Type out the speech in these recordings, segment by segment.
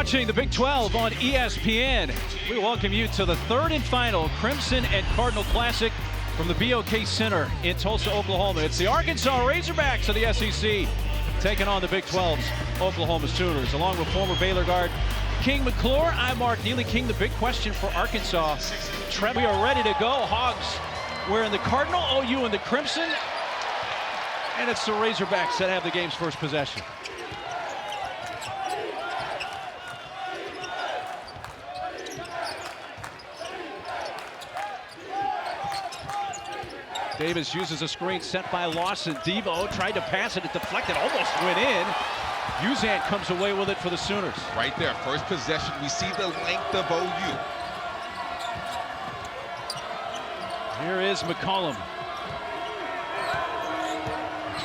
watching the Big 12 on ESPN. We welcome you to the third and final Crimson and Cardinal Classic from the BOK Center in Tulsa, Oklahoma. It's the Arkansas Razorbacks of the SEC taking on the Big 12's Oklahoma Sooners. Along with former Baylor guard King McClure, I'm Mark Neely. King, the big question for Arkansas. We are ready to go. Hogs wearing the Cardinal, OU in the Crimson. And it's the Razorbacks that have the game's first possession. Davis uses a screen set by Lawson. Devo tried to pass it, it deflected, almost went in. Uzan comes away with it for the Sooners. Right there, first possession, we see the length of OU. Here is McCollum.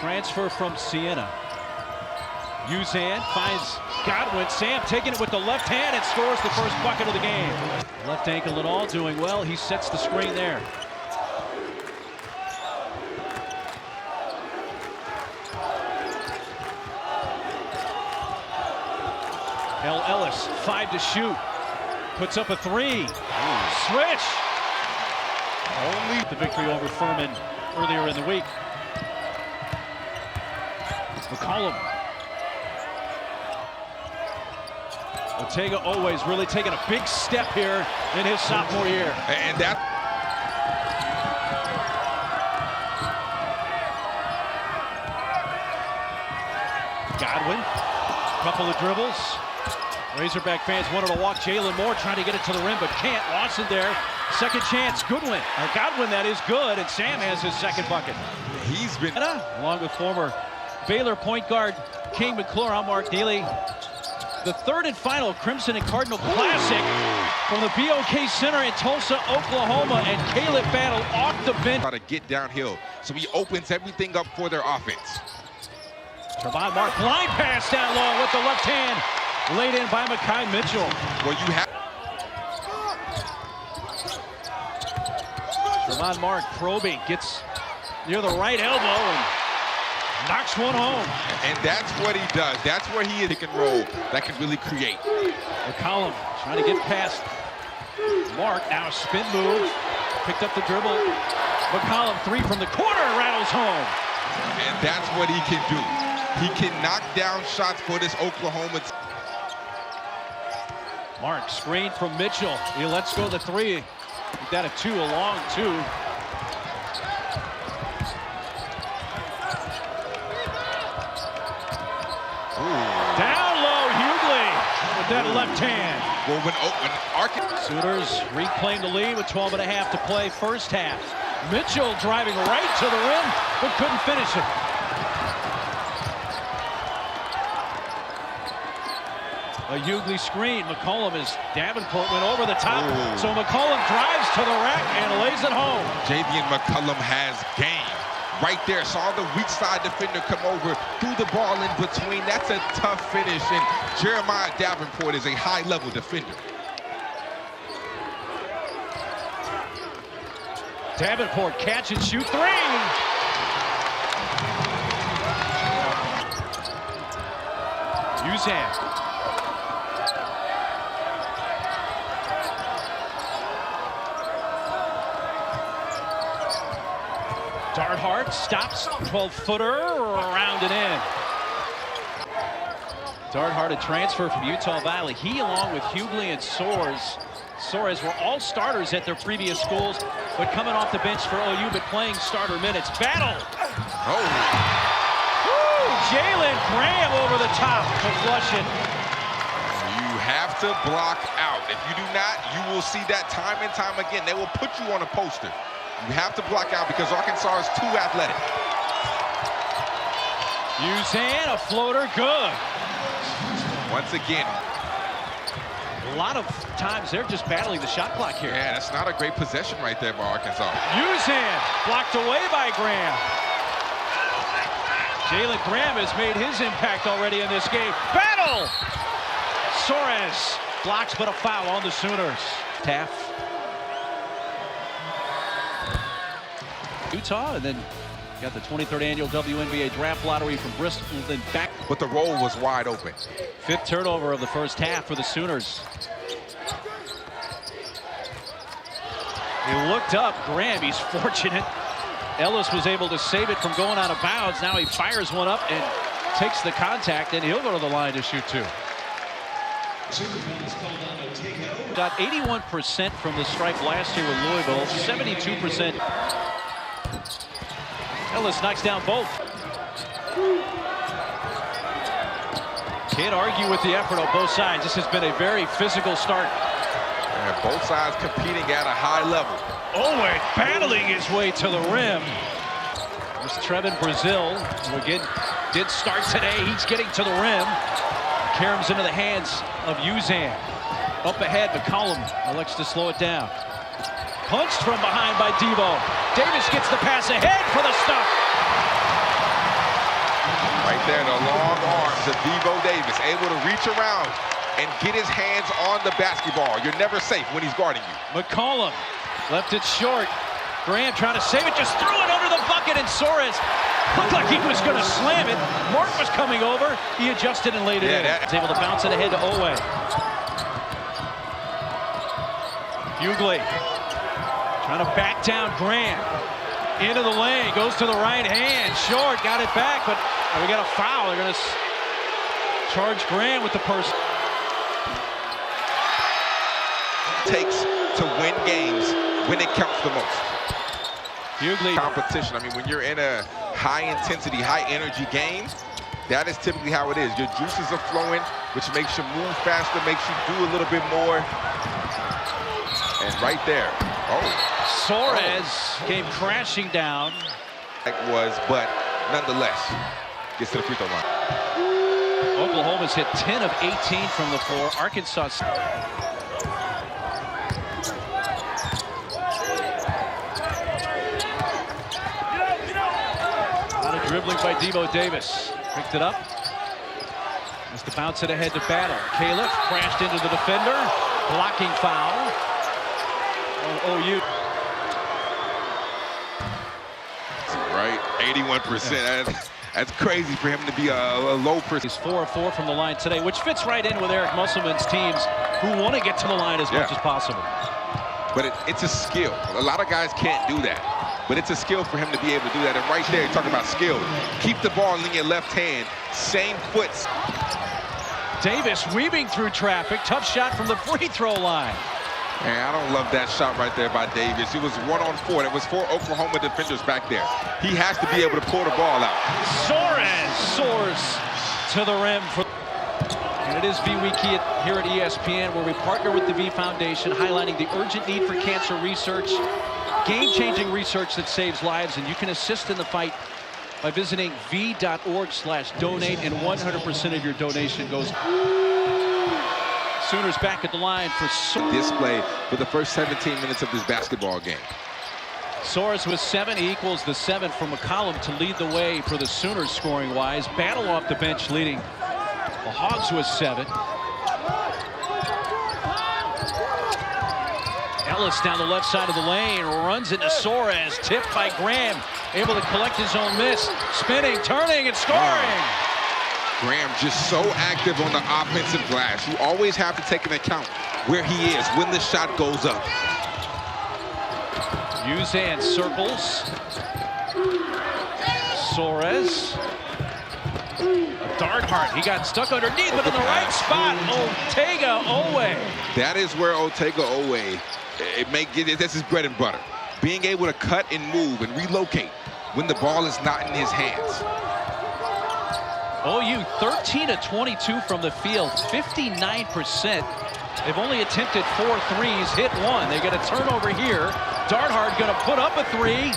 Transfer from Siena. Uzan finds Godwin. Sam taking it with the left hand and scores the first bucket of the game. Left ankle and all doing well. He sets the screen there. El Ellis, 5 to shoot. Puts up a 3. Switch. Only the victory over Furman earlier in the week. McCollum. Ortega always really taking a big step here in his sophomore year. And that. Godwin, couple of dribbles. Razorback fans wanted to walk Jalen Moore, trying to get it to the rim, but can't. Lawson there. Second chance. Godwin, that is good, and Sam has his second bucket. He's been. Along with former Baylor point guard King McClure, I'm Mark Neely. The third and final Crimson and Cardinal Classic from the BOK Center in Tulsa, Oklahoma, and Caleb Battle off the bench. Try to get downhill, so he opens everything up for their offense. Trevon Mark, blind pass down low with the left hand. Laid in by Makai Mitchell. Well, you have. Trevon Mark probing, gets near the right elbow and knocks one home. And that's what he does. That's where he is. Pick and roll that can really create. McCollum trying to get past Mark. Now a spin move. Picked up the dribble. McCollum, 3 from the corner, rattles home. And that's what he can do. He can knock down shots for this Oklahoma team. Mark, screen from Mitchell. He lets go the 3. He got a 2, a long 2. Down low, Hughley with that left hand. Well, when Arkansas. Sooners reclaim the lead with 12 and a half to play first half. Mitchell driving right to the rim, but couldn't finish it. A Hughley screen. McCollum is Davenport went over the top. Ooh. So McCollum drives to the rack and lays it home. Javian McCollum has game. Right there, saw the weak side defender come over, threw the ball in between. That's a tough finish, and Jeremiah Davenport is a high-level defender. Davenport catch and shoot 3. Uzan. Darthard stops, 12-footer, around and in. Darthard, a transfer from Utah Valley. He, along with Hughley and Soares were all starters at their previous schools, but coming off the bench for OU, but playing starter minutes. Battle! Oh! Woo! Jalen Graham over the top to flush it. You have to block out. If you do not, you will see that time and time again. They will put you on a poster. You have to block out because Arkansas is too athletic. Uzan, a floater, good. Once again. A lot of times they're just battling the shot clock here. Yeah, that's not a great possession right there by Arkansas. Uzan, blocked away by Graham. Jalen Graham has made his impact already in this game. Battle! Soares blocks, but a foul on the Sooners. Taft. Utah, and then Got the 23rd annual WNBA draft lottery from Bristol, then back. But the roll was wide open. 5th turnover of the first half for the Sooners. He looked up. Graham, he's fortunate. Ellis was able to save it from going out of bounds. Now he fires one up and takes the contact, and he'll go to the line to shoot 2. Got 81% from the stripe last year with Louisville, 72%. Ellis knocks down both. Can't argue with the effort on both sides. This has been a very physical start. And both sides competing at a high level. Owen battling his way to the rim. There's Trevin Brazil, who again did start today. He's getting to the rim. Caroms into the hands of Uzan. Up ahead, McCollum elects to slow it down. Punched from behind by Devo. Davis gets the pass ahead for the stop. Right there, the long arms of Devo Davis, able to reach around and get his hands on the basketball. You're never safe when he's guarding you. McCollum left it short. Graham trying to save it, just threw it under the bucket, and Soares looked like he was going to slam it. Mark was coming over. He adjusted and laid it in. He's able to bounce it ahead to Owe. Hughley trying to back down Graham. Into the lane, goes to the right hand. Short, got it back, but we got a foul. They're going to charge Graham with the person. Takes to win games when it counts the most. Hughley. Competition. I mean, when you're in a high-intensity, high-energy game, that is typically how it is. Your juices are flowing, which makes you move faster, makes you do a little bit more. And right there, Soares came crashing down. That was, but nonetheless, gets to the free throw line. Oklahoma's hit 10 of 18 from the floor. Arkansas. Dribbling by Devo Davis. Picked it up. Has to bounce it ahead to Battle. Caleb crashed into the defender. Blocking foul. OU. Right, 81%. That's crazy for him to be a low percent. He's 4 of 4 from the line today, which fits right in with Eric Musselman's teams who want to get to the line as much as possible. But it's a skill. A lot of guys can't do that. But it's a skill for him to be able to do that. And right there, you're talking about skill. Keep the ball in your left hand. Same foot. Davis weaving through traffic. Tough shot from the free throw line. Man, I don't love that shot right there by Davis. It was 1-on-4. It was 4 Oklahoma defenders back there. He has to be able to pull the ball out. Soares soars to the rim. And it is V Week here at ESPN, where we partner with the V Foundation, highlighting the urgent need for cancer research, game-changing research that saves lives, and you can assist in the fight by visiting v.org/donate, and 100% of your donation goes. Sooners back at the line for display for the first 17 minutes of this basketball game. Soares with 7. He equals the 7 from McCollum to lead the way for the Sooners scoring-wise. Battle off the bench leading the Hogs with 7. Ellis down the left side of the lane, runs into Soares, tipped by Graham, able to collect his own miss, spinning, turning, and scoring. Graham just so active on the offensive glass. You always have to take into account where he is when the shot goes up. Uzan circles. Soares. Darthart, he got stuck underneath, but in the right spot. Otega Owe. That is where Otega Owe, this is bread and butter. Being able to cut and move and relocate when the ball is not in his hands. OU 13 of 22 from the field, 59%. They've only attempted 4 threes, hit 1. They get a turnover here. Darthart gonna put up a 3.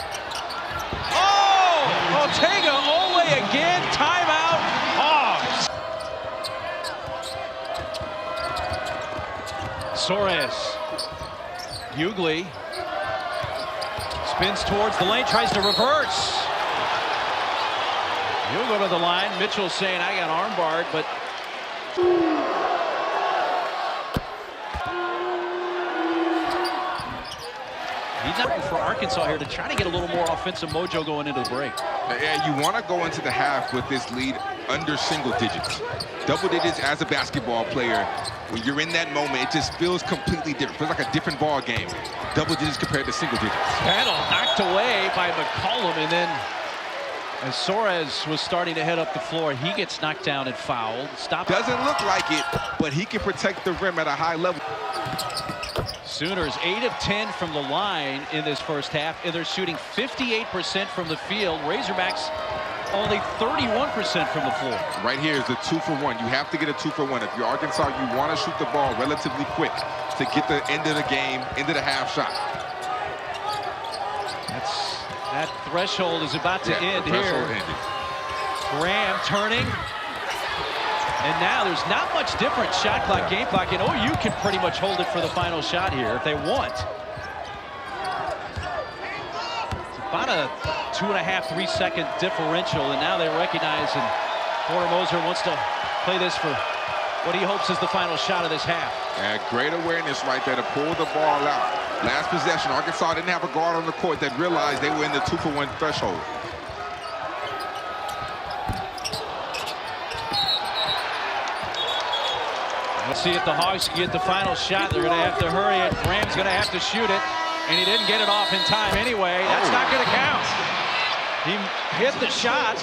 Oh! Otega Owe again, timeout, Hogs. Soares. Hughley spins towards the lane, tries to reverse. He'll go to the line. Mitchell saying, I got arm barred, but he's not for Arkansas here to try to get a little more offensive mojo going into the break. Yeah, you want to go into the half with this lead under single digits. Double digits as a basketball player, when you're in that moment, it just feels completely different. It feels like a different ball game. Double digits compared to single digits. Battle knocked away by McCollum, and then as Soares was starting to head up the floor, he gets knocked down and fouled. Doesn't look like it, but he can protect the rim at a high level. Sooners 8 of 10 from the line in this first half, and they're shooting 58% from the field. Razorbacks only 31% from the floor. Right here is a 2-for-1. You have to get a 2-for-1. If you're Arkansas, you want to shoot the ball relatively quick to get the end of the game, into the half shot. That threshold is about to end here. Ended. Graham turning. And now there's not much different shot clock, game clock, and OU can pretty much hold it for the final shot here if they want. It's about a 2.5, 3 second differential, and now they recognize, and Porter Moser wants to play this for what he hopes is the final shot of this half. Great awareness right there to pull the ball out. Last possession, Arkansas didn't have a guard on the court that realized they were in the 2-for-1 threshold. Let's see if the Hawks can get the final shot. They're going to have to hurry it. Graham's going to have to shoot it, and he didn't get it off in time anyway. That's not going to count. He hit the shot,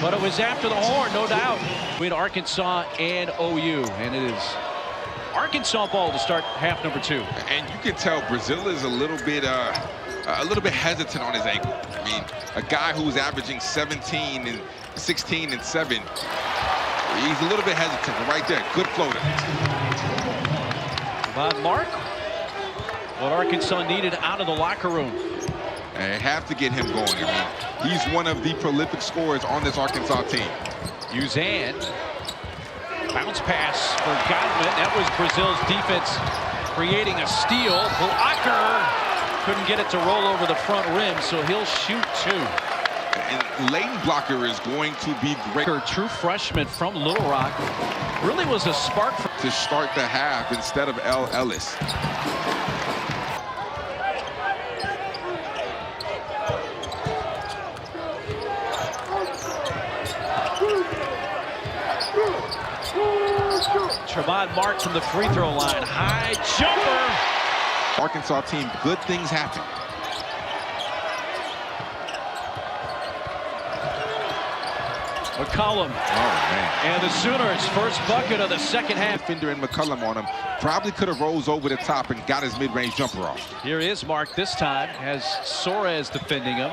but it was after the horn, no doubt. Between Arkansas and OU, and it is Arkansas ball to start half number 2. And you can tell Brazile is a little bit hesitant on his ankle. I mean, a guy who's averaging 17 and 16 and 7. He's a little bit hesitant, but right there, good floater. Von Mark, what Arkansas needed out of the locker room. And have to get him going. I mean, he's one of the prolific scorers on this Arkansas team. Uzan, bounce pass for Godwin. That was Brazile's defense creating a steal. Blocker couldn't get it to roll over the front rim, so he'll shoot 2. And Leighton Blocker is going to be great. Her true freshman from Little Rock really was a spark to start the half instead of L. Ellis. Tremont Mark from the free throw line. High jumper. Arkansas team, good things happen. McCollum. Oh, man. And the Sooners' first bucket of the second half. Fender and McCollum on him. Probably could have rose over the top and got his mid-range jumper off. Here is Mark this time. Has Soares defending him.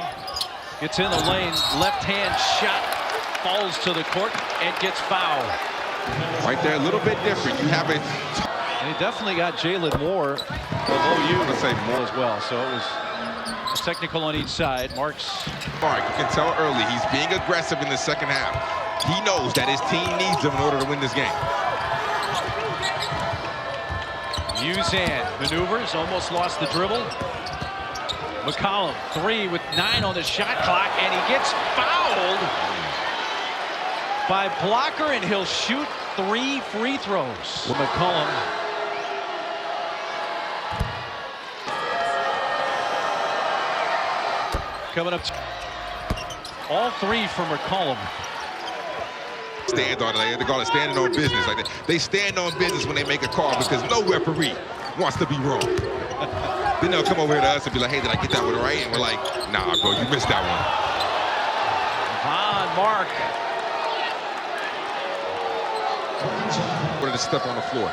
Gets in the lane. Left-hand shot. Falls to the court and gets fouled. Right there, a little bit different. You have it. And he definitely got Jalen Moore of OU to say more as well. So it was a technical on each side. Mark's. Mark, you can tell early he's being aggressive in the second half. He knows that his team needs him in order to win this game. Uzan maneuvers, almost lost the dribble. McCollum, 3 with 9 on the shot clock, and he gets fouled by Blocker, and he'll shoot 3 free throws. McCollum. Coming up, all 3 for McCollum. Stand on it. They call it standing on business. Like they stand on business when they make a call because no referee wants to be wrong. Then they'll come over here to us and be like, hey, did I get that one right? And we're like, nah, bro, you missed that one. Von Mark. Wanted to step on the floor.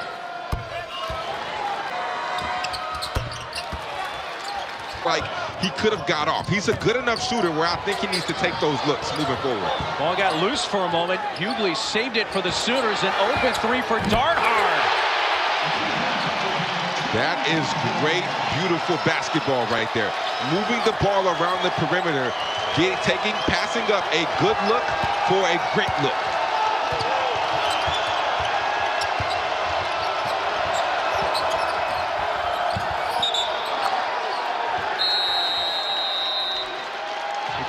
Like, he could have got off. He's a good enough shooter where I think he needs to take those looks moving forward. Ball got loose for a moment. Hughley saved it for the Sooners. An open 3 for Darthard. That is great, beautiful basketball right there. Moving the ball around the perimeter, passing up a good look for a great look.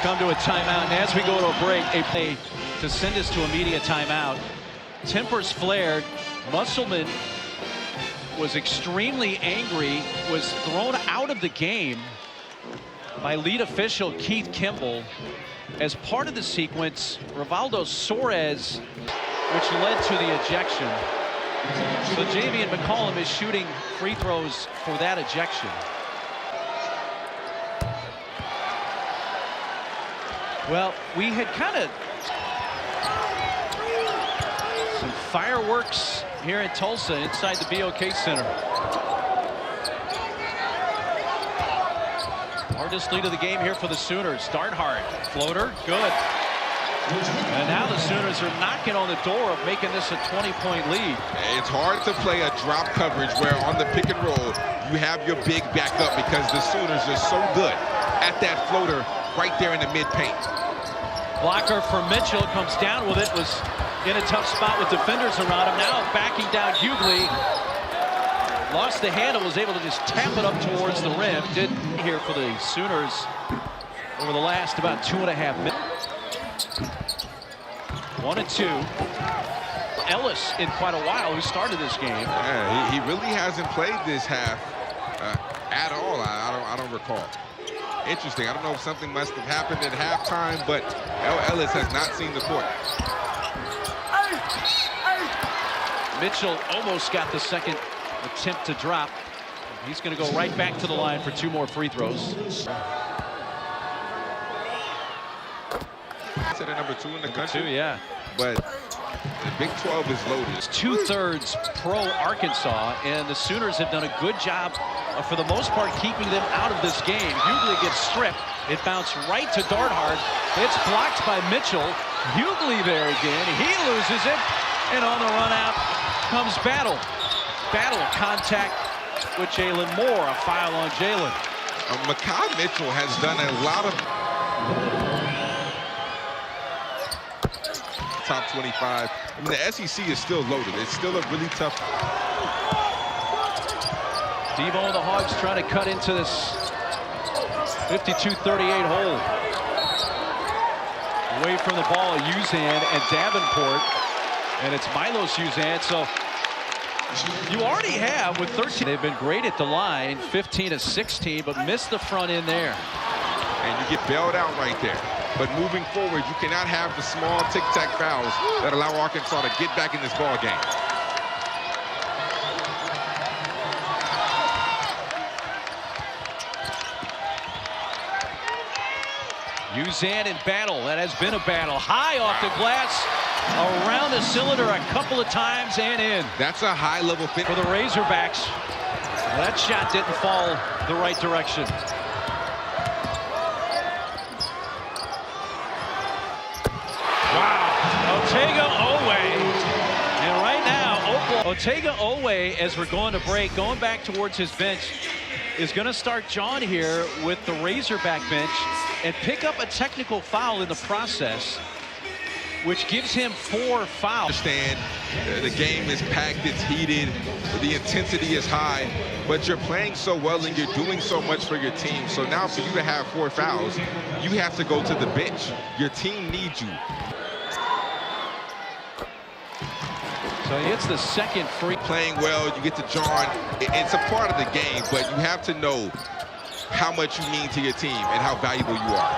Come to a timeout, and as we go to a break, a play to send us to a media timeout. Tempers flared. Musselman was extremely angry, was thrown out of the game by lead official Keith Kimball. As part of the sequence, Rivaldo Soares, which led to the ejection. So Javian McCollum is shooting free throws for that ejection. Well, we had kind of some fireworks here in Tulsa inside the BOK Center. Hardest lead of the game here for the Sooners. Start hard. Floater. Good. And now the Sooners are knocking on the door of making this a 20-point lead. It's hard to play a drop coverage where on the pick and roll you have your big back up because the Sooners are so good at that floater right there in the mid-paint. Blocker for Mitchell, comes down with it, was in a tough spot with defenders around him. Now backing down Hughley. Lost the handle, was able to just tap it up towards the rim. Did here for the Sooners over the last about 2.5 minutes. 1 and 2. Ellis in quite a while, who started this game. Yeah, he really hasn't played this half at all. I don't recall. Interesting. I don't know if something must have happened at halftime, but Ellis has not seen the court. Mitchell almost got the second attempt to drop. He's going to go right back to the line for 2 more free throws. Set at number 2 in the country. 2, yeah. But the Big 12 is loaded. It's 2/3 pro Arkansas, and the Sooners have done a good job for the most part keeping them out of this game. Hughley gets stripped. It bounced right to Darthard. It's blocked by Mitchell. Hughley there again. He loses it, and on the run out comes Battle. Battle contact with Jalen Moore. A foul on Jalen. Makai Mitchell has done a lot of top 25. I mean, the SEC is still loaded. It's still a really tough. Devo and the Hogs trying to cut into this 52-38 hole. Away from the ball, Uzan and Davenport. And it's Milos Uzan. So you already have with 13. They've been great at the line, 15-16, but missed the front end there. And you get bailed out right there. But moving forward, you cannot have the small tic-tac fouls that allow Arkansas to get back in this ball game. Uzan in battle. That has been a battle. High off the glass, around the cylinder a couple of times and in. That's a high-level fit For the Razorbacks. That shot didn't fall the right direction. Wow. Otega Oweh. And right now, Otega Oweh, as we're going to break, going back towards his bench, is going to start John here with the Razorback bench and pick up a technical foul in the process, which gives him 4 fouls. Understand the game is packed, it's heated, the intensity is high, but you're playing so well and you're doing so much for your team. So now for you to have 4 fouls, you have to go to the bench. Your team needs you. So he hits the second free. Playing well, you get to John. It's a part of the game, but you have to know how much you mean to your team and how valuable you are.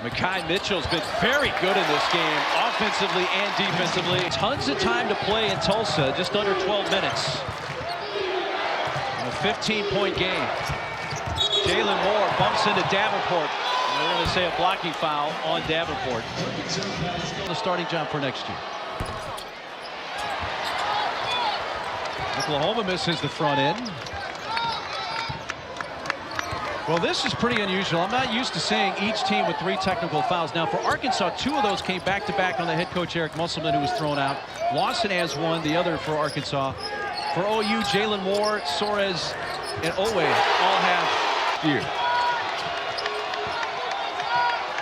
Makai Mitchell's been very good in this game, offensively and defensively. Tons of time to play in Tulsa, just under 12 minutes. A 15-point game. Jalen Moore bumps into Davenport. And they're going to say a blocking foul on Davenport. The starting job for next year. Oklahoma misses the front end. Well, this is pretty unusual. I'm not used to seeing each team with 3 technical fouls. Now, for Arkansas, 2 of those came back-to-back on the head coach, Eric Musselman, who was thrown out. Lawson has 1, the other for Arkansas. For OU, Jalen Moore, Soares, and Oweh all have here.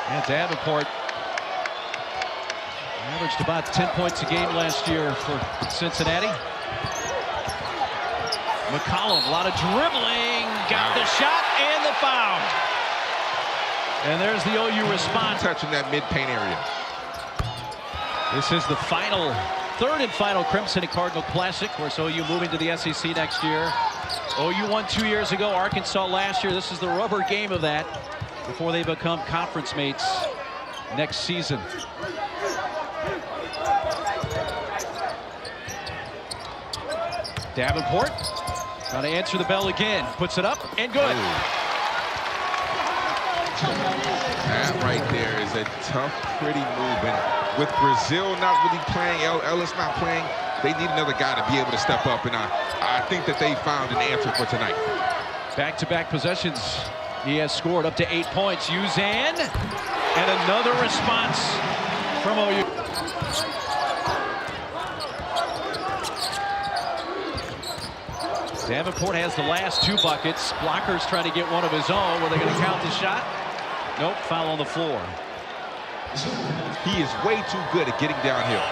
And Davenport averaged about 10 points a game last year for Cincinnati. McCollum, a lot of dribbling, got the shot and the foul. And there's the OU response. Touching that mid-paint area. This is the final, 3rd and final Crimson and Cardinal Classic. Of course, OU moving to the SEC next year. OU won 2 years ago, Arkansas last year. This is the rubber game of that before they become conference mates next season. Davenport trying to answer the bell again. Puts it up and good. That right there is a tough, pretty move. And with Brazile not really playing, Ellis not playing, they need another guy to be able to step up. And I think that they found an answer for tonight. Back-to-back possessions. He has scored up to 8 points. Uzan, and another response from OU. Davenport has the last 2 buckets. Blocker's trying to get one of his own. Were they going to count the shot? Nope, foul on the floor. He is way too good at getting downhill.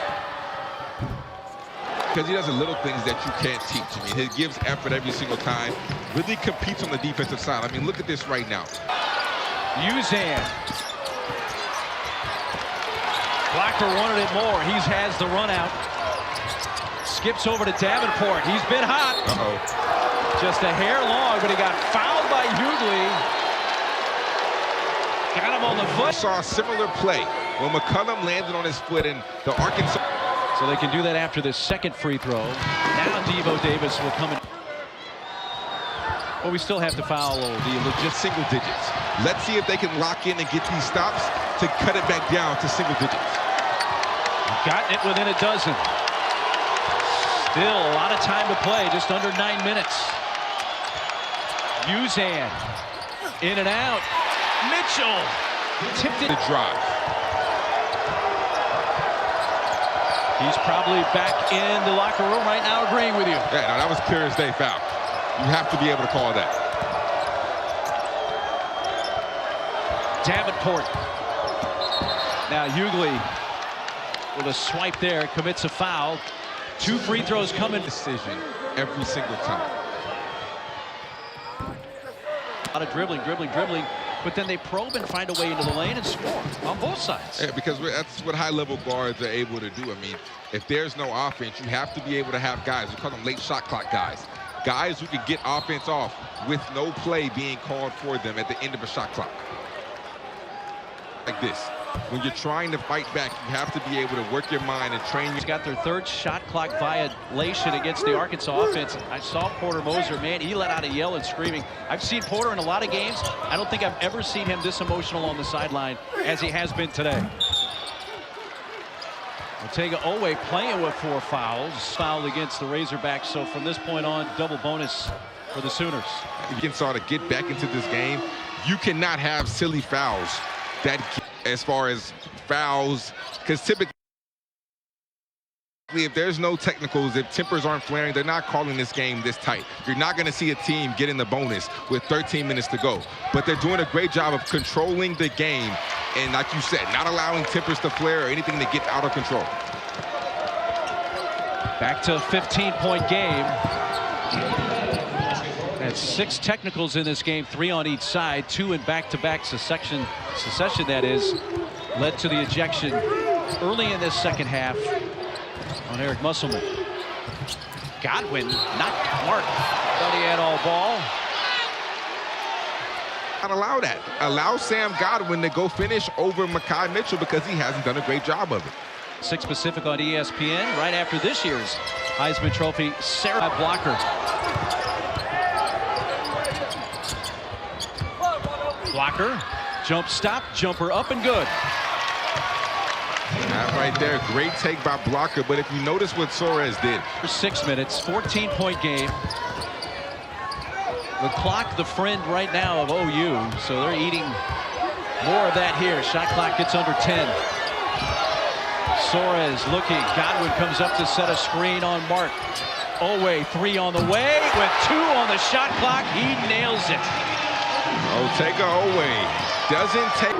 Because he does the little things that you can't teach. I mean, he gives effort every single time. Really competes on the defensive side. I mean, look at this right now. Uzan. Blocker wanted it more. He has the run out. Skips over to Davenport. He's been hot. Just a hair long, but he got fouled by Hughley. Got him on the foot. Saw a similar play when McCollum landed on his foot in the Arkansas. So they can do that after this second free throw. Now Devo Davis will come in. But we still have to foul the just single digits. Let's see if they can lock in and get these stops to cut it back down to single digits. Got it within a dozen. Still a lot of time to play, just under 9 minutes. Uzan, in and out. Mitchell tipped it. The drive. He's probably back in the locker room right now agreeing with you. Yeah, no, that was clear as day foul. You have to be able to call that. Davenport. Now Hughley with a swipe there, commits a foul. 2 free throws coming. Decision every single time. A lot of dribbling, but then they probe and find a way into the lane and score on both sides. Yeah, because that's what high-level guards are able to do. I mean, if there's no offense, you have to be able to have guys. We call them late shot clock guys. Guys who can get offense off with no play being called for them at the end of a shot clock. Like this. When you're trying to fight back, you have to be able to work your mind and train. He's got their 3rd shot clock violation against the Arkansas offense. I saw Porter Moser, man, he let out a yell and screaming. I've seen Porter in a lot of games. I don't think I've ever seen him this emotional on the sideline as he has been today. Ortega Oweh playing with 4 fouls. Fouled against the Razorbacks, so from this point on, double bonus for the Sooners. Arkansas to get back into this game, you cannot have silly fouls. That as far as fouls, because typically if there's no technicals, if tempers aren't flaring, they're not calling this game this tight. You're not going to see a team get in the bonus with 13 minutes to go. But they're doing a great job of controlling the game and, like you said, not allowing tempers to flare or anything to get out of control. Back to a 15-point game. That's 6 technicals in this game, 3 on each side, 2 in back-to-back secession that is, led to the ejection early in this second half on Eric Musselman. Godwin, not Mark. Thought he had all ball. Not allow that. Allow Sam Godwin to go finish over Makhi Mitchell because he hasn't done a great job of it. 6 Pacific on ESPN right after this year's Heisman Trophy. Sarah Blocker. Blocker, jump stop, jumper up and good. That right there, great take by Blocker, but if you notice what Soares did. For 6 minutes, 14-point game. The clock, the friend right now of OU, so they're eating more of that here. Shot clock gets under 10. Soares looking, Godwin comes up to set a screen on Mark. Oweh, 3 on the way, with 2 on the shot clock, he nails it. Ortega Oweh doesn't take.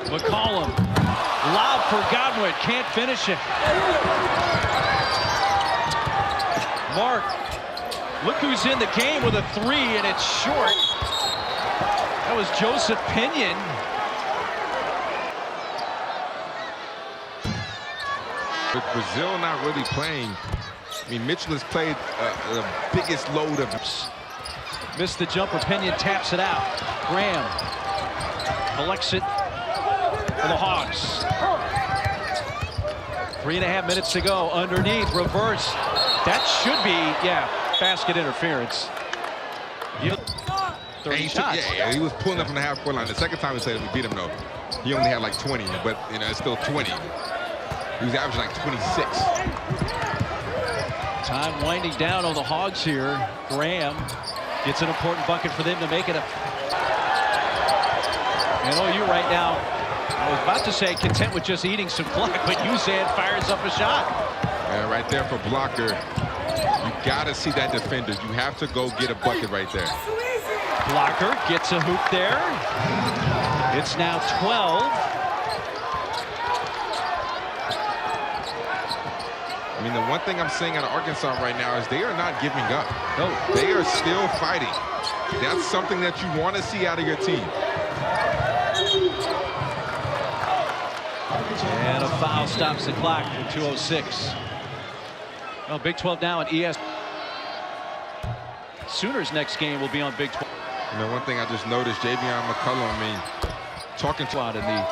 McCollum, lob for Godwin, can't finish it. Mark, look who's in the game with a 3, and it's short. That was Joseph Pinion. With Brazile not really playing, I mean, Mitchell has played the biggest load of... Missed the jumper. Pinion taps it out. Graham collects it for the Hawks. 3.5 minutes to go. Underneath, reverse. That should be, yeah, basket interference. 30 shots. Yeah, he was pulling up from the half-court line. The second time he said we beat him, though, he only had like 20, but, you know, it's still 20. He was averaging like 26. Time winding down on the Hogs here. Graham gets an important bucket for them to make it a... And OU right now, I was about to say content with just eating some clock, but Uzan fires up a shot. Yeah, right there for blocker. You got to see that defender. You have to go get a bucket right there. Blocker gets a hoop there. It's now 12. I mean, the one thing I'm seeing out of Arkansas right now is they are not giving up. No, they are still fighting. That's something that you want to see out of your team. And a foul stops the clock with 2:06. Well, Big 12 now at ES. Sooners' next game will be on Big 12. You know, one thing I just noticed, Javion McCullum, I mean, talking to... in the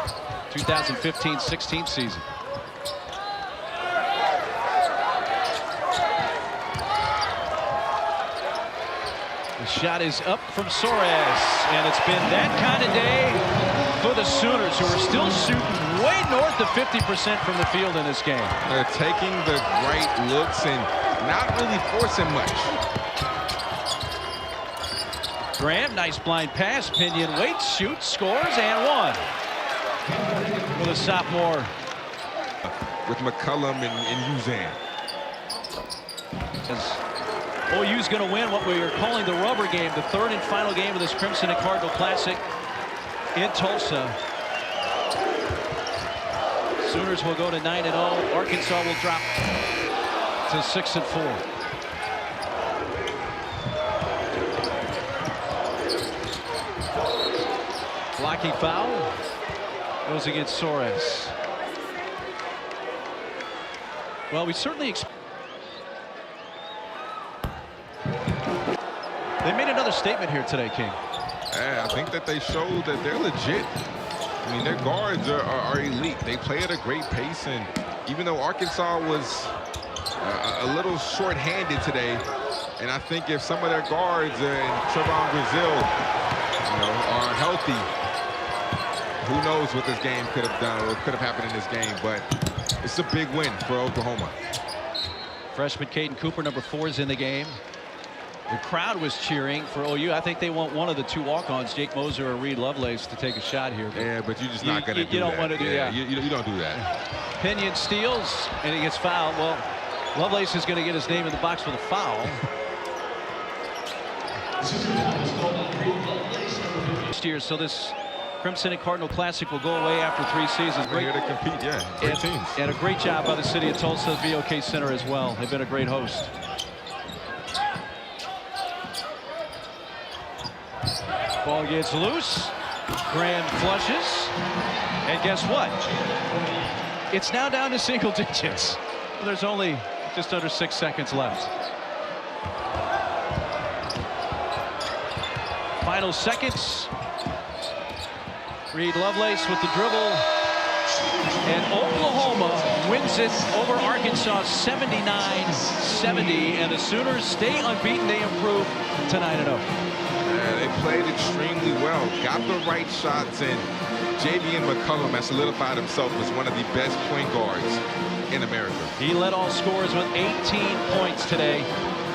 2015-16 season. The shot is up from Soares, and it's been that kind of day for the Sooners, who are still shooting way north of 50% from the field in this game. They're taking the right looks and not really forcing much. Graham, nice blind pass. Pinion waits, shoots, scores, and one. For the sophomore. With McCullum and Uzan. OU's going to win what we are calling the rubber game, the third and final game of this Crimson and Cardinal Classic in Tulsa. Sooners will go to 9-0. Arkansas will drop to 6-4. Blocking foul goes against Soares. Well, we certainly they made another statement here today, King. Yeah, I think that they showed that they're legit. I mean, their guards are elite. They play at a great pace, and even though Arkansas was a little short-handed today, and I think if some of their guards and Trevon Brazil, you know, are healthy, who knows what this game could have done or what could have happened in this game, but it's a big win for Oklahoma. Freshman Caden Cooper, number 4, is in the game. The crowd was cheering for OU. I think they want one of the two walk-ons, Jake Moser or Reed Lovelace, to take a shot here. Yeah, but you're just not going to do that. You don't want to do that. You don't do that. Pinion steals, and he gets fouled. Well, Lovelace is going to get his name in the box for the foul. Next year, so this Crimson and Cardinal Classic will go away after 3 seasons. We're here to compete, yeah. Great teams. And a great job by the city of Tulsa, BOK Center as well. They've been a great host. Ball gets loose. Graham flushes. And guess what? It's now down to single digits. Well, there's only just under 6 seconds left. Final seconds. Reed Lovelace with the dribble. And Oklahoma wins it over Arkansas 79-70. And the Sooners stay unbeaten. They improve to 9-0. They played extremely well, got the right shots, and Javion McCullum has solidified himself as one of the best point guards in America. He led all scorers with 18 points today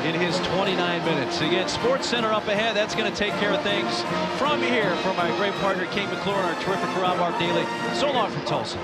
in his 29 minutes. Again, Sports Center up ahead. That's going to take care of things from here. For my great partner, King McClure, our terrific Rob Art Daily. So long from Tulsa.